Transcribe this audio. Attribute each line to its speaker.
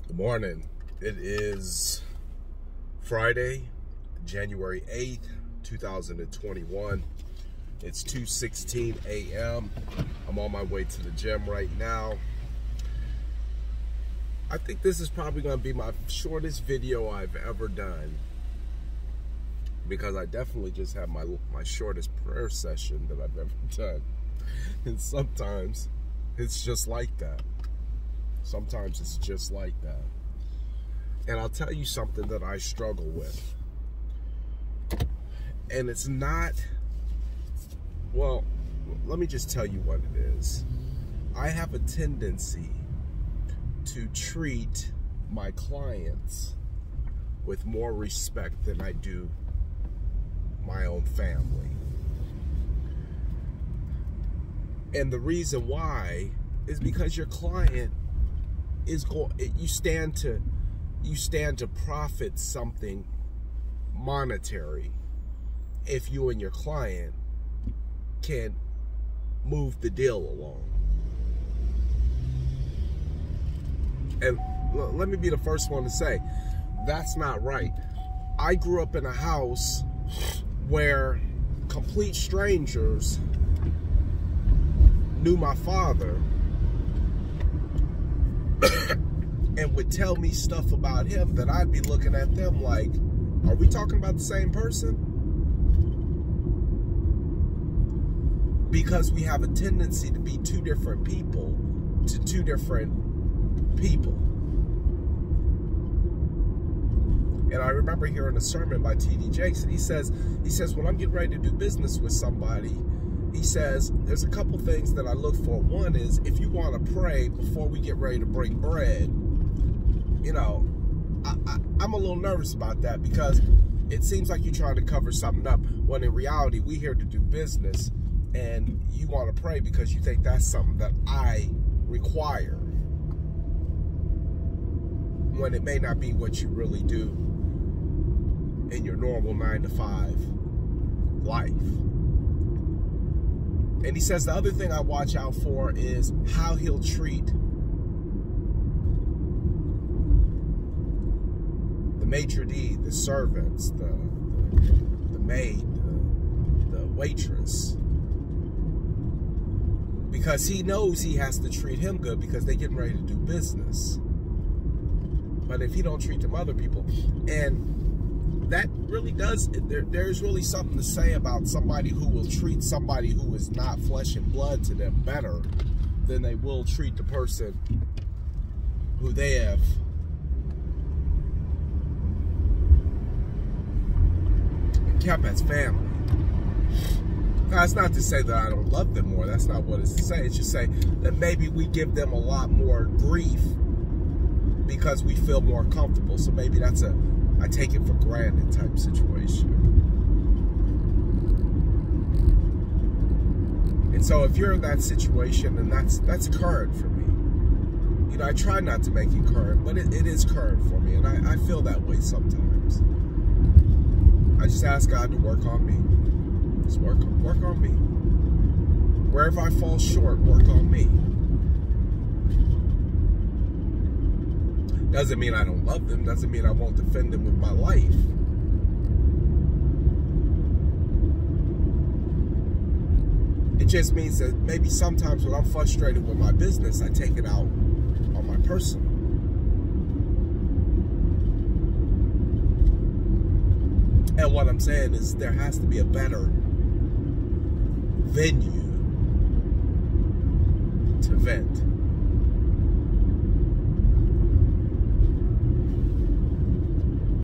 Speaker 1: Good morning. It is Friday, January 8th, 2021. It's 2:16 a.m. I'm on my way to the gym right now. I think this is probably going to be my shortest video I've ever done, because I definitely just had my shortest prayer session that I've ever done. And sometimes it's just like that. Sometimes it's just like that. And I'll tell you something that I struggle with. And it's not, well, let me just tell you what it is. I have a tendency to treat my clients with more respect than I do my own family. And the reason why is because your client is you stand to profit something monetary if you and your client can move the deal along. And let me be the first one to say, that's not right. I grew up in a house where complete strangers knew my father and would tell me stuff about him that I'd be looking at them like, are we talking about the same person? Because we have a tendency to be two different people to two different people. And I remember hearing a sermon by T.D. Jakes, and he says, when I'm getting ready to do business with somebody, he says, there's a couple things that I look for. One is, if you want to pray before we get ready to bring bread, you know, I'm a little nervous about that, because it seems like you're trying to cover something up, when in reality, we're here to do business, and you want to pray because you think that's something that I require, when it may not be what you really do in your normal 9-to-5 life. And he says the other thing I watch out for is how he'll treat the maitre d', the servants, the maid, the waitress. Because he knows he has to treat him good because they're getting ready to do business. But if he don't treat them other people, and that really does, there's really something to say about somebody who will treat somebody who is not flesh and blood to them better than they will treat the person who they have kept as family. Now, that's not to say that I don't love them more. That's not what it's to say. It's just say that maybe we give them a lot more grief because we feel more comfortable. So maybe that's I take it for granted type situation. And so if you're in that situation, then that's current for me. You know, I try not to make it current, but it is current for me, and I feel that way sometimes. I just ask God to work on me. Just work on me. Wherever I fall short, work on me. Doesn't mean I don't love them. Doesn't mean I won't defend them with my life. It just means that maybe sometimes when I'm frustrated with my business, I take it out on my personal. And what I'm saying is there has to be a better venue to vent.